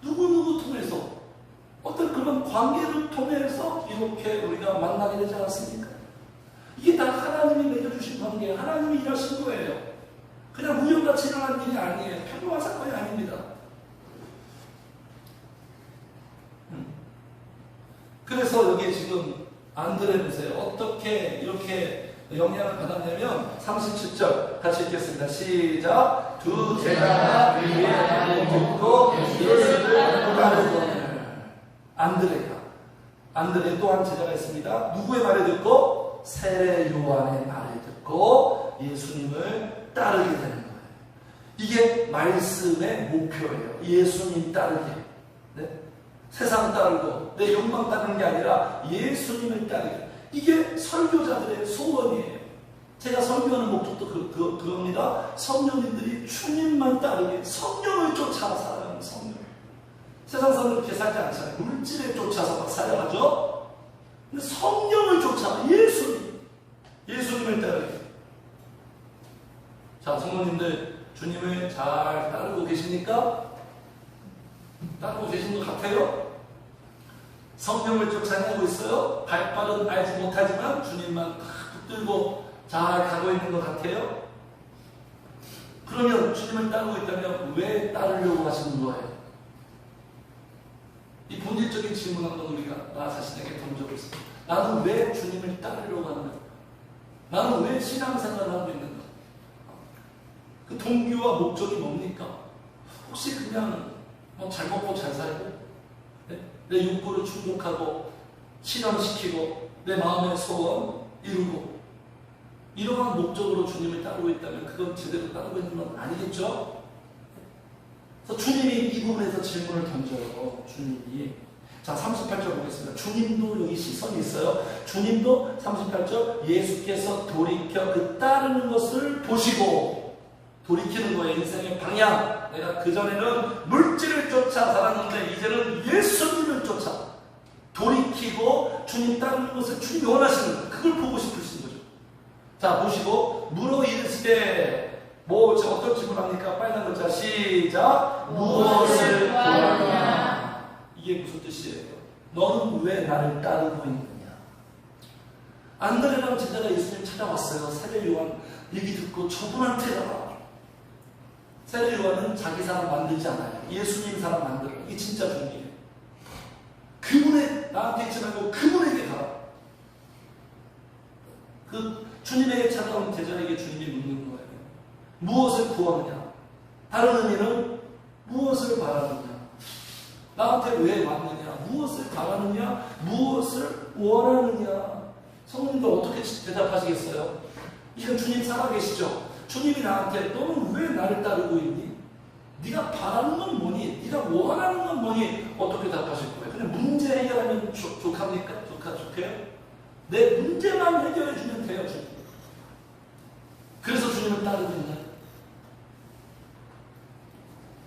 누구누구 통해서. 어떤 그런 관계를 통해서 이렇게 우리가 만나게 되지 않았습니까? 이게 다 하나님이 맺어주신 관계예요. 하나님이 일하신 거예요. 그냥 우연같이 일어난 일이 아니에요. 평범한 사건이 아닙니다. 그래서 여기 지금 안드레 보세요. 어떻게 이렇게 영향을 받았냐면 37절 같이 읽겠습니다. 시작. 두 제자가 위에 말을 듣고 예수를 따르거늘. 안드레 또한 제자가 있습니다. 누구의 말을 듣고? 세례 요한의 말을 듣고 예수님을 따르게 되는 거예요. 이게 말씀의 목표예요. 예수님 따르기. 네? 세상 따르고 내 욕망 따르는 게 아니라 예수님을 따르기. 이게 설교자들의 소원이에요. 제가 설교하는 목적도 그겁니다. 성령님들이 주님만 따르게 성령을 쫓아 살아가는 성령. 세상 사람들은 그렇게 살지 않잖아요. 물질에 쫓아서 막 살아가죠. 근데 성령을 쫓아 예수님을 따르게. 자, 성도님들 주님을 잘 따르고 계십니까? 따르고 계신 것 같아요? 성령을 쫓아내고 있어요? 발빠른 알지 못하지만 주님만 붙들고 잘 가고 있는 것 같아요? 그러면 주님을 따르고 있다면 왜 따르려고 하시는 거예요? 이 본질적인 질문 한번 우리가 나 자신에게 던져보세요. 나는 왜 주님을 따르려고 하는가? 나는 왜 신앙생활을 하고 있는가? 그 동기와 목적이 뭡니까? 혹시 그냥 잘 먹고 잘 살고, 네? 내 욕구를 충족하고 실현시키고 내 마음의 소원 이루고 이러한 목적으로 주님을 따르고 있다면 그건 제대로 따르고 있는 건 아니겠죠? 그래서 주님이 이 부분에서 질문을 던져요. 주님이. 자, 38절 보겠습니다. 주님도 여기 시선이 있어요. 주님도 38절 예수께서 돌이켜 그 따르는 것을 보시고, 돌이키는 거예요. 인생의 방향. 내가 그전에는 물질을 쫓아 살았는데 이제는 예수님을 쫓아 돌이키고 주님 따르는 것을 주님이 원하시는 거예요. 그걸 보고 싶으신 거죠. 자, 보시고 물어 이르시되, 어떤 질문 합니까? 빨간 글자 시작. 무엇을 구하느냐? 이게 무슨 뜻이에요? 너는 왜 나를 따르고 있느냐? 안드레라는 제자가 예수님 찾아왔어요. 세례 요한 얘기 듣고 저분한테 가라. 세례 요한은 자기 사람 만들지 않아요. 예수님 사람 만들어요. 이게 진짜 중요해요. 그분의, 나한테 있지 말고 그분에게 가라. 그 주님에게 찾아온 제자에게 주님이 묻는 거예요. 무엇을 구하느냐? 다른 의미는 무엇을 바라느냐? 나한테 왜 왔느냐? 무엇을 바라느냐? 무엇을 원하느냐? 성도님들 어떻게 대답하시겠어요? 이건 주님 살아계시죠? 주님이 나한테 너는 왜 나를 따르고 있니? 네가 바라는 건 뭐니? 네가 원하는 건 뭐니? 어떻게 답하실 거예요? 그냥 문제 해결하면 좋합니까? 좋게요? 내 문제만 해결해 주면 돼요. 주님. 그래서 주님을 따르고 있나요?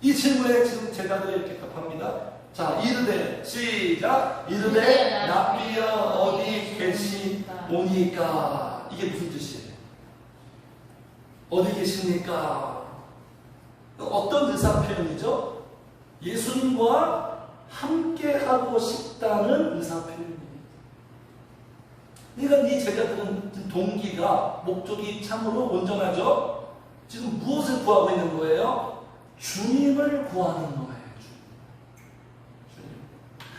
이 질문에 지금 제자들이 이렇게 답합니다. 자, 이르되 시작. 이르되 랍비여 어디 계시오니까. 이게 무슨 뜻이에요? 어디 계십니까? 어떤 의사 표현이죠? 예수님과 함께 하고 싶다는 의사 표현입니다. 그러니까 이 제자들은 동기가, 목적이 참으로 온전하죠? 지금 무엇을 구하고 있는 거예요? 주님을 구하는 거예요. 주님.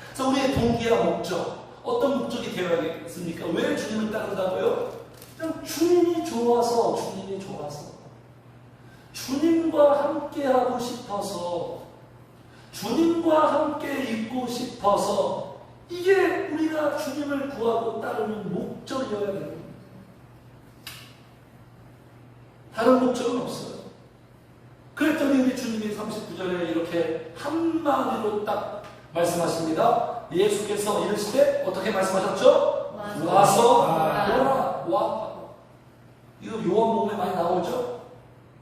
그래서 우리의 동기와 목적, 어떤 목적이 되어야겠습니까? 왜 주님을 따른다고요? 그냥 주님이 좋아서, 주님과 함께 하고 싶어서, 주님과 함께 있고 싶어서, 이게 우리가 주님을 구하고 따르는 목적이어야 됩니다. 다른 목적은 없어요. 그랬더니 우리 주님이 39절에 이렇게 한마디로 딱 말씀하십니다. 예수께서 이르시되 어떻게 말씀하셨죠? 와서 보라. 이거 요한복음에 많이 나오죠?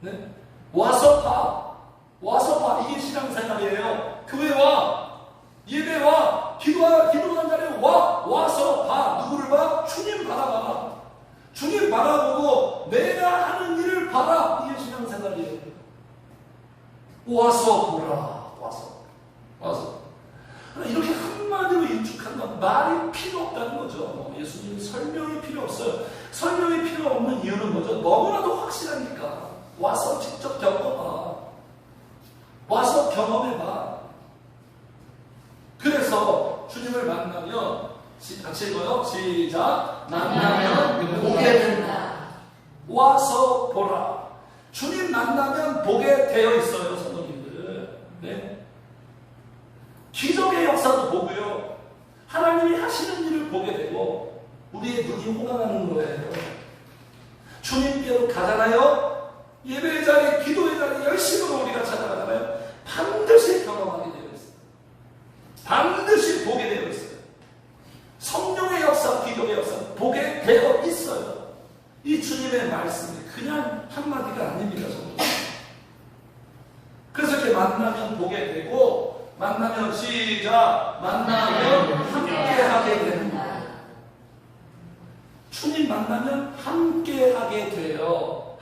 네? 와서 봐. 이게 신앙생활이에요. 교회 와. 예배 와. 기도하는 자리에 와서 봐. 누구를 봐? 주님 바라봐. 주님 바라보고 내가 하는 일을 봐라. 이게 신앙생활이에요. 와서 보라. 와서. 이렇게 한마디로 일축한 건 말이 필요 없다는 거죠. 예수님이 설명이 필요 없어요. 설명이 필요 없는 이유는 뭐죠? 너무나도 확실하니까. 와서 직접 겪어봐. 와서 경험해봐. 그래서 주님을 만나면 같이 읽어요. 시작. 만나면 보게 된다. 와서 보라. 주님 만나면 보게 되어 있어요. 성도님들. 네. 기적의 역사도 보고요. 하나님이 하시는 일을 보게 되고 우리의 눈이 호강하는 거예요. 주님께로 가잖아요. 예배의 자리, 기도의 자리 열심으로 우리가 찾아가잖아요. 반드시 경험하게 되어 있어요. 반드시 보게 되어 있어요. 성령의 역사, 기적의 역사 보게 되어 있어요. 이 주님의 말씀이 그냥 한마디가 아닙니다. 그래서 이렇게 만나면 보게 되고, 만나면 시작. 만나면 함께하게 된다. 주님 만나면 함께하게 돼요.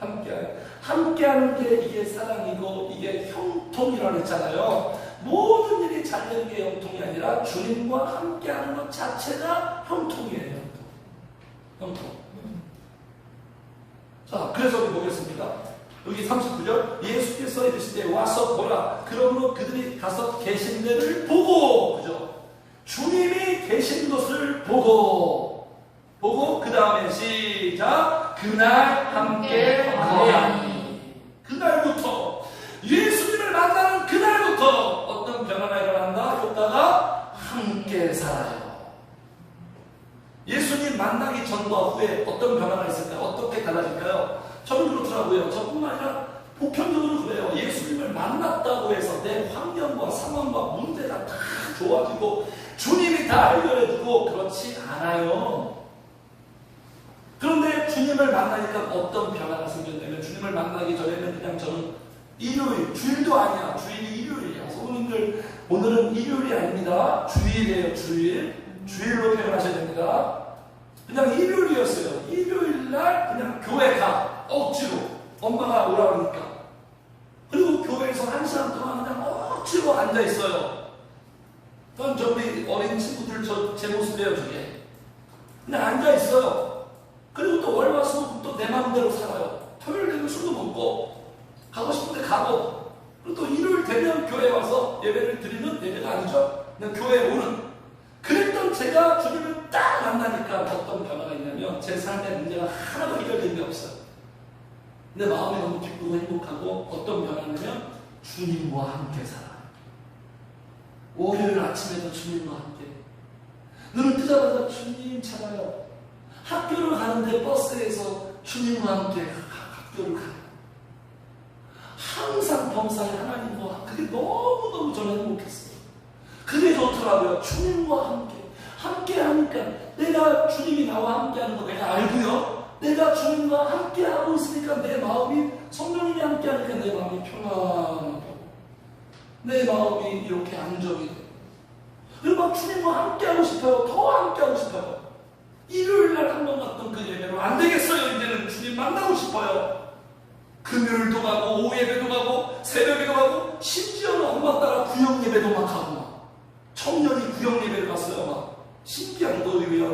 함께하는 게 이게 사랑이고 이게 형통이라고 했잖아요. 모든 일이 잘 되는 게 형통이 아니라 주님과 함께하는 것 자체가 형통이에요. 형통. 자, 그래서 우리 보겠습니다. 여기 39절 예수께서 이르시되 와서 보라. 그러므로 그들이 가서 계신 데를 보고, 그죠? 주님이 계신 것을 보고 그 다음에 시작. 그날 함께 거하니. 그날부터 예수님을 만나는 그날부터 어떤 변화가 일어난다? 효과가 함께 살아요. 예수님 만나기 전과 후에 어떤 변화가 있을까요? 어떻게 달라질까요? 저는 그렇더라고요. 저뿐만 아니라 보편적으로 그래요. 예수님을 만났다고 해서 내 환경과 상황과 문제가 다 좋아지고 주님이 다 해결해주고 그렇지 않아요. 그런데 주님을 만나니까 어떤 변화가 생겼냐면, 주님을 만나기 전에는 그냥 저는 일요일, 주일도 아니야. 주일이 일요일이야. 성도님들, 오늘은 일요일이 아닙니다. 주일이에요. 주일로 표현하셔야 됩니다. 그냥 일요일이었어요. 일요일날 그냥 교회 가. 억지로. 엄마가 오라고 하니까. 그리고 교회에서 1시간 동안 그냥 억지로 앉아있어요. 그럼 저 우리 어린 친구들 제 모습이에요. 저게. 그냥 앉아있어요. 그리고 또 월화수목 또 내 마음대로 살아요. 토요일 되면 술도 먹고 가고 싶은데 가고, 그리고 또 일요일 되면 교회에 와서 예배를 드리는, 예배가 아니죠. 그냥 교회에 오는. 그랬던 제가 주님을 딱 만나니까 어떤 변화가 있냐면, 제 삶의 문제가 하나도 해결된 게 없어요. 내 마음이 너무 기쁘고 행복하고, 어떤 변화냐면 주님과 함께 살아. 월요일 아침에도 주님과 함께. 눈을 뜨자마자 주님 찾아요. 학교를 가는데 버스에서 주님과 함께 학교를 가요. 항상 범사에 하나님과, 그게 너무너무 저는 행복했어요. 그게 좋더라고요. 주님과 함께 하니까 내가 주님이 나와 함께 하는 거 내가 알고요. 내가 주님과 함께 하고 있으니까 내 마음이, 성령님이 함께 하니까 내 마음이 평안하고 내 마음이 이렇게 안정이 돼요. 그리고 막 주님과 함께 하고 싶어요. 더 함께 하고 싶어요. 일요일날 한 번 갔던 그 예배로 안 되겠어요. 이제는 주님 만나고 싶어요. 금요일도 가고 오후 예배도 가고 새벽에도 가고, 심지어는 엄마 따라 구역 예배도 막 가고, 막 청년이 구역 예배를 갔어요. 막 신기한 거 의외야.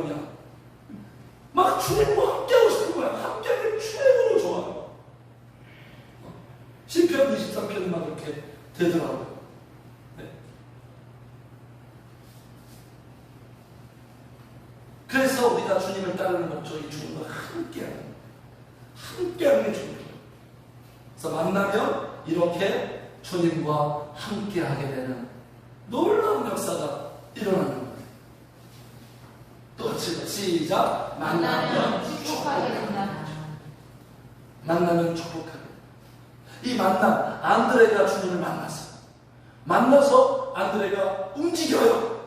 막 주님과 함께 하고 싶은 거야. 함께 하는 게 최고로 좋아요. 시편 23편이 막 이렇게 되더라고요. 네. 그래서 우리가 주님을 따르는 목적이 주님과 함께하는 게 중요해요. 그래서 만나면 이렇게 주님과 함께하게 되는 놀라운 역사가 일어나는 거예요. 또 같이 시작. 만나면 축복하게 된다. 만나면 축복하게. 이 만남, 안드레가 주님을 만났어요. 만나서 안드레가 움직여요.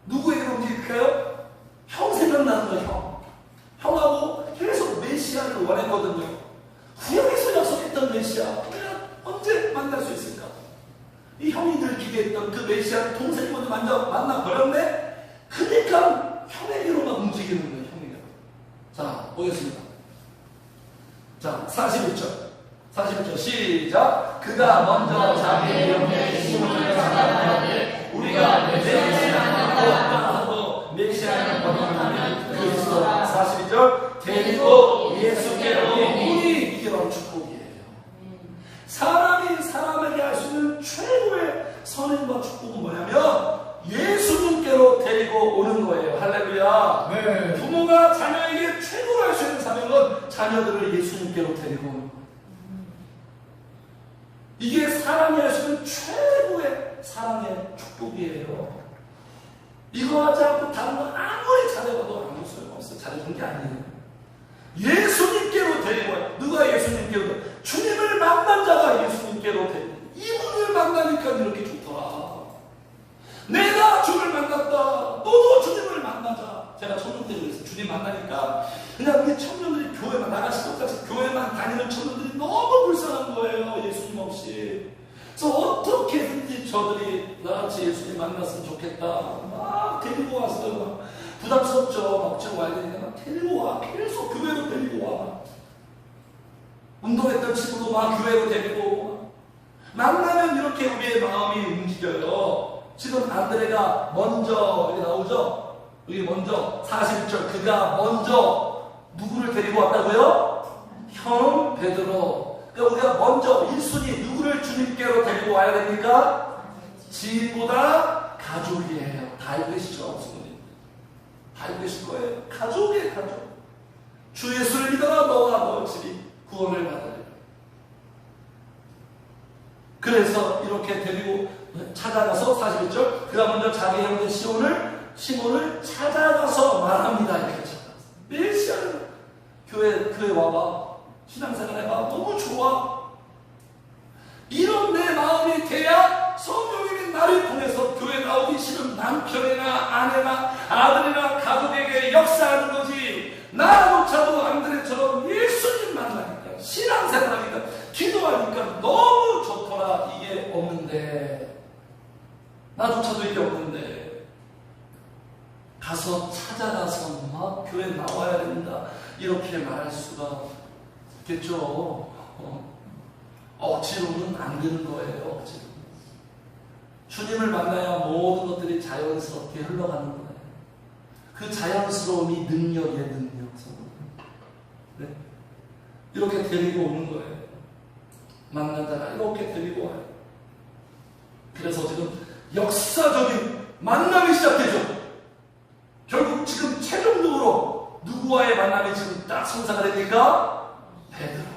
누구에게 움직일까요? 형 생각나는 거예요. 형하고 계속 메시아를 원했거든요. 구약에서 약속했던 메시아, 그냥 언제 만날 수 있을까? 이 형이 늘 기대했던 그 메시아를 동생이 먼저 만나버렸네? 그러니까 형에게로만 움직이는 거예요. 형에게로. 자, 보겠습니다. 자, 41절 시작. 그가 먼저 자기 영의 시몬을 찾아가되 우리가 메시아를 만나고 메시아를 만나면 그리스도라. 42절 데리고 예수께로 오니. 이게 바로 축복이에요. 사람이 사람에게 할 수 있는 최고의 선행과 축복은 뭐냐면 예수님께로 데리고 오는 거예요. 할렐루야. 네. 부모가 자녀에게 최고로 할 수 있는 사명은 자녀들을 예수님께로 데리고 오는 거예요. 이게 사람이 할 수 있는 최고의 사랑의 축복이에요. 이거 하지 않고 다른 건 아무리 잘해봐도 아무 소용없어요. 잘해준 게 아니에요. 예수님께로 데리고 와요. 누가 예수님께로 데리고 와요? 주님을 만난 자가 예수님께로 데리고 와요. 이분을 만나니까 이렇게 좋더라. 내가 주님을 만났다. 너도 주님을 만나자. 제가 청년들이 그랬어요. 주님 만나니까 그냥 우리 청년들이 교회만 나가시 똑같이 교회만 다니는 청년들이 너무 불쌍한 거예요. 예수님 없이. 그래서 어떻게든지 저들이 나같이 예수님 만났으면 좋겠다. 막 데리고 왔어요. 막 부담스럽죠. 막 억지로 와야 되니까 막 데리고 와. 계속 교회로 데리고 와. 운동했던 친구도 막 교회로 데리고 와. 만나면 이렇게 우리의 마음이 움직여요. 지금 안드레가 먼저 여기 나오죠? 여기 먼저 41절 그가 먼저 누구를 데리고 왔다고요? 형 베드로. 그러니까 우리가 먼저 1순위 누구를 주님께로 데리고 와야 됩니까? 지인보다 가족이에요. 다 알고 계시죠? 성도님. 다 알고 계실 거예요. 가족이에요, 가족. 주 예수를 믿어라 너와 너의 집이 구원을 받으리라. 그래서 이렇게 데리고 찾아가서 41절 그가 먼저 자기 형제 시몬을 찾아가서 말합니다. 이렇게 찾아가서 메시아를 교회 와봐. 신앙생활 해봐. 너무 좋아. 이런 내 마음이 돼야 성령님이 나를 통해서 교회 나오기 싫은 남편이나 아내나 아들이나 가족에게 역사하는 거지. 나조차도 안드레처럼 예수님 만나니까 신앙생활하니까 기도하니까 너무 좋더라. 이게 없는데 나조차도 이게 없는데 가서 찾아가서 막 교회 나와야 된다 이렇게 말할 수가 있겠죠. 억지로는 안 되는 거예요. 억지로. 주님을 만나야 모든 것들이 자연스럽게 흘러가는 거예요. 그 자연스러움이 능력이에요. 능력. 네? 이렇게 데리고 오는 거예요. 만나다가 이렇게 데리고 와요. 그래서 지금 역사적인 만남이 시작되죠. 결국 지금 최종적으로 누구와의 만남이 지금 딱 성사가 됩니까? 베드로.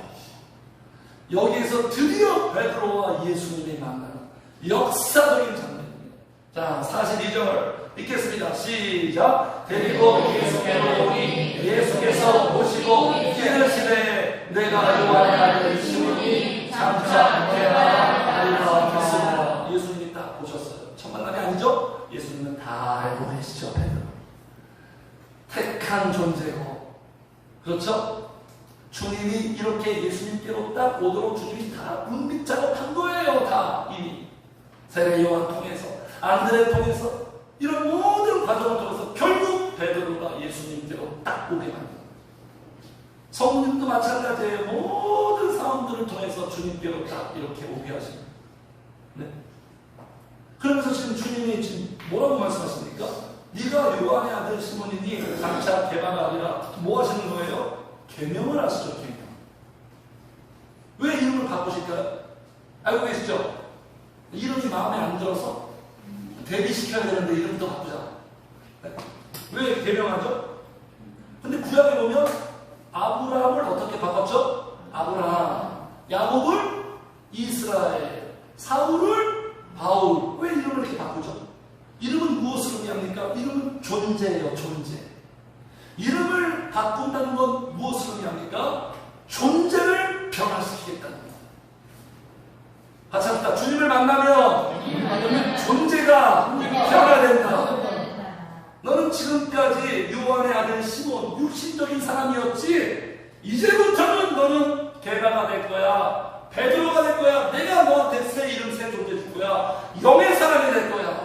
여기에서 드디어 베드로와 예수님이 만나는 역사적인 장면입니다. 자, 42절 읽겠습니다. 시작. 데리고 예수께로 오니 예수께서 보시고 이르시되 내가 요한의 아들 시몬이 장차 깨어나 알리라 하셨습니다. 예수님이 딱 보셨어요. 첫 만남이 아니죠? 예수님은 다 알고 계시죠. 베드로. 택한 존재고, 그렇죠? 주님이 이렇게 예수님께로 딱 오도록 주님이 다 문빛 작업한 거예요. 다 이미 세례 요한 통해서 안드레 통해서 이런 모든 과정을 통해서 결국 베드로가 예수님께로 딱 오게 만듭니다. 성님도 마찬가지예요. 모든 사람들을 통해서 주님께로 딱 이렇게 오게 하십니다. 네. 그러면서 지금 주님이 지금 뭐라고 말씀하십니까? 네가 요한의 아들 시몬이니 장차 개바가 아니라 뭐 하시는 거예요? 계명을 하시죠. 계명. 왜 이름을 바꾸실까요? 알고 계시죠? 이름이 마음에 안 들어서 대비시켜야 되는데 이름도 바꾸자. 네? 왜 계명하죠? 근데 구약에 보면 아브라함을 어떻게 바꿨죠? 아브라함. 야곱을 이스라엘. 사울을 바울. 왜 이름을 이렇게 바꾸죠? 이름은 무엇을 의미합니까? 이름은 존재예요. 존재. 이름을 바꾼다는 건 무엇을 의미합니까? 존재를 변화시키겠다는 겁니다. 같이 합시다. 주님을 만나면 존재가 변화된다. 너는 지금까지 요한의 아들 시몬 육신적인 사람이었지, 이제부터는 너는 게바가 될 거야. 베드로가 될 거야. 내가 너한테 새 이름, 새 존재 줄 거야. 영의 사람이 될 거야.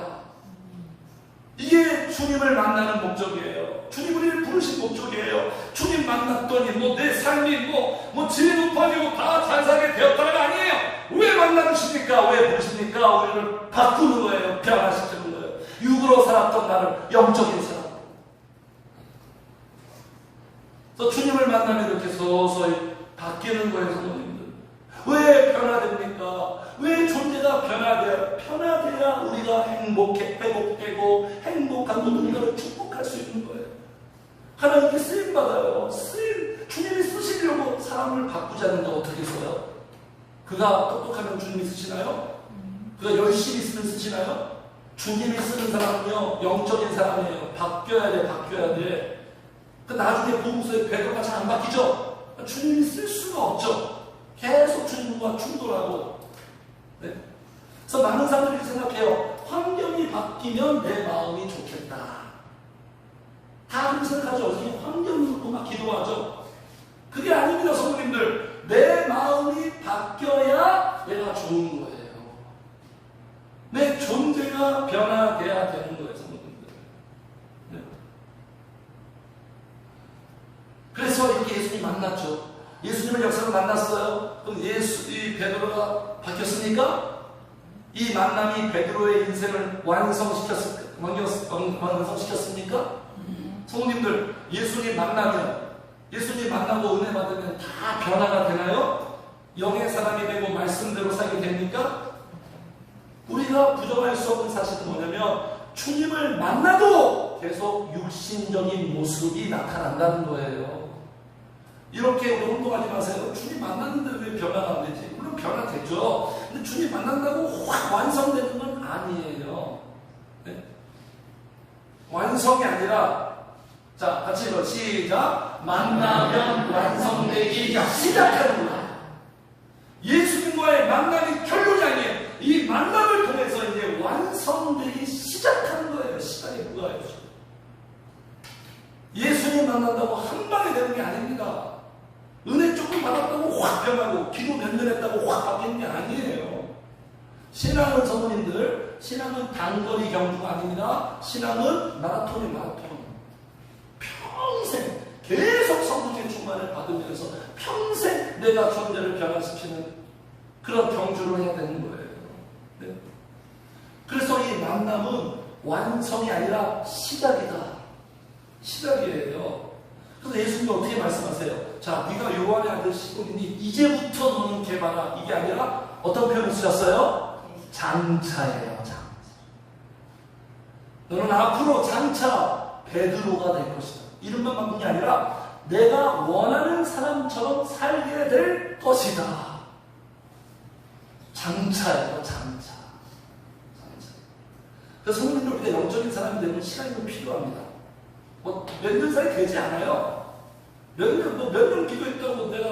이게 주님을 만나는 목적이에요. 주님 우리를 부르신 목적이에요. 주님 만났더니 내 삶이 질이 높아지고 다 잘 살게 되었다가 아니에요. 왜 만나주십니까? 왜 부르십니까? 우리를 바꾸는 거예요. 변화시키는 거예요. 육으로 살았던 나를 영적인 사람. 그래서 주님을 만나면 이렇게 서서히 바뀌는 거예요. 성도님들. 왜 변화됩니까? 왜 존재가 변화돼야 우리가 회복되고 행복한 모든 것을 축복할 수 있는 거예요. 하나님께 쓰임받아요. 주님이 쓰시려고 사람을 바꾸지 않는데 어떻게 써요? 그가 똑똑하면 주님이 쓰시나요? 그가 열심히 쓰시나요? 주님이 쓰는 사람은요, 영적인 사람이에요. 바뀌어야 돼. 나중에 보고서에 베드로가 잘 안 바뀌죠? 주님이 쓸 수가 없죠. 계속 주님과 충돌하고. 네. 그래서 많은 사람들이 생각해요. 환경이 바뀌면 내 마음이 좋겠다. 다 그렇게 생각하죠. 환경이 놓고 막 기도하죠. 그게 아닙니다, 성도님들. 내 마음이 바뀌어야 내가 좋은 거예요. 내 존재가 변화돼야 되는 거예요, 성도님들. 네. 그래서 이렇게 예수님이 만났죠. 예수님을 역사로 만났어요. 그럼 이 베드로가 바뀌었습니까? 이 만남이 베드로의 인생을 완성시켰습니까? 성도님들, 예수님 만나고 은혜 받으면 다 변화가 되나요? 영의 사람이 되고 말씀대로 살게 됩니까? 우리가 부정할 수 없는 사실은 뭐냐면 주님을 만나도 계속 육신적인 모습이 나타난다는 거예요. 이렇게 우리 혼동하지 마세요. 주님 만났는데 왜 변화가 안 되지? 물론 변화되죠. 근데 주님 만난다고 확 완성되는 건 아니에요. 네? 완성이 아니라, 자, 같이 읽어. 시작. 만나면 완성되기 시작하는 거야. 예수님과의 만남이 결론이 아니에요. 이 만남을 통해서 이제 완성되기 시작하는 거예요. 시간이 부과해요. 예수님 만난다고 한 방에 되는 게 아닙니다. 은혜 조금 받았다고 확 변하고 기도 몇 년 했다고 확 바뀌는 게 아니에요. 신앙은 성도님들, 신앙은 단거리 경주가 아닙니다. 신앙은 마라톤이 마라톤. 평생 계속 성도의 충만을 받으면서 평생 내가 존재를 변화시키는 그런 경주를 해야 되는 거예요. 네. 그래서 이 만남은 완성이 아니라 시작이다. 시작이에요. 그래서 예수님이 어떻게 말씀하세요? 자, 네가 요한의 아들 시몬이니 이제부터 너는 개발아. 이게 아니라 어떤 표현을 쓰셨어요? 장차예요. 장차. 너는 앞으로 장차 베드로가 될 것이다. 이름만 바꾼 게 아니라 내가 원하는 사람처럼 살게 될 것이다. 장차예요. 장차. 그래서 성도님들 우리가 영적인 사람이 되면 시간이 좀 필요합니다. 몇 년 사이 되지 않아요. 몇 년 기도했다고 내가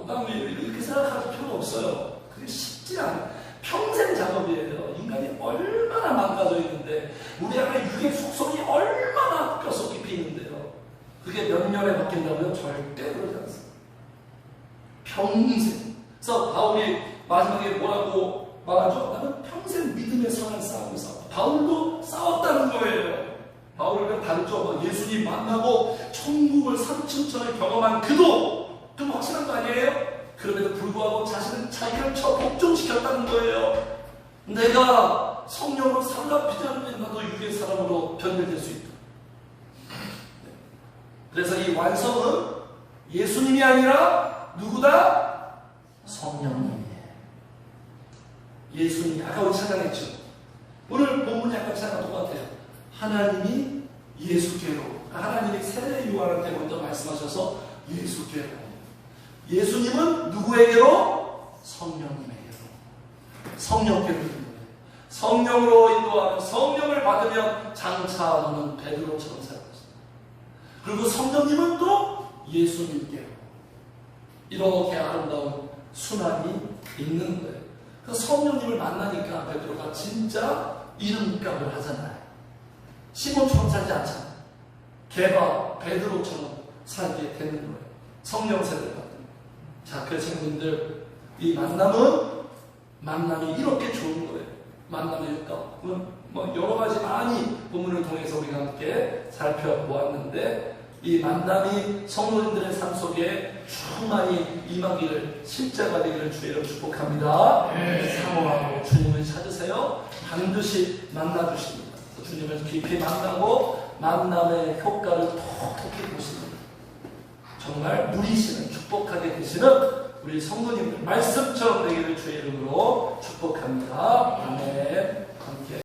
난 이렇게 생각할 필요가 없어요. 그게 쉽지 않아요. 평생 작업이에요. 인간이 얼마나 망가져 있는데 우리 안에 육의 속성이 얼마나 뼛속 깊이 있는데요. 그게 몇 년에 바뀐다고요? 절대 그러지 않습니다. 평생. 그래서 바울이 마지막에 뭐라고 말하죠? 나는 평생 믿음의 선한 싸움을 싸웠다. 바울도 싸웠다는 거예요. 바울은 다르죠. 예수님 만나고 천국을 3층천을 경험한 그도 좀 확실한 거 아니에요? 그럼에도 불구하고 자신은 자기를 복종시켰다는 거예요. 내가 성령으로 사로잡히지 않으면 나도 육의 사람으로 변질될 수 있다. 그래서 이 완성은 예수님이 아니라 누구다? 성령님이에요. 예수님이 아까 우리 찬양했죠. 오늘 본문이 아까 찬양 똑같아요. 하나님이 예수께로, 하나님이 세례 요한한테 먼저 말씀하셔서 예수께로. 예수님은 누구에게로? 성령님에게로. 성령께로 있는 거예요. 성령으로 인도하는 성령을 받으면 장차 너는 베드로처럼 살 것이다. 그리고 성령님은 또 예수님께로. 이렇게 아름다운 순환이 있는 거예요. 그래서 성령님을 만나니까 베드로가 진짜 이름값을 하잖아요. 시몬처럼 살지 않잖아요. 걔가 베드로처럼 살게 되는 거예요. 성령 세례를 받는 거예요. 자, 그 친구들, 이 만남이 이렇게 좋은 거예요. 만남의 효과. 뭐 여러 가지 많이 본문을 통해서 우리가 함께 살펴보았는데, 이 만남이 성도님들의 삶 속에 충만히 임하기를, 실제가 되기를 주의로 축복합니다. 사모하고 주님을 찾으세요. 반드시 만나주십니다. 주님을 깊이 만나고 만남의 효과를 톡톡히 보십니다. 정말 누리시는, 축복하게 되시는 우리 성도님들 말씀처럼 되기를 주의 이름으로 축복합니다. 아멘. 함께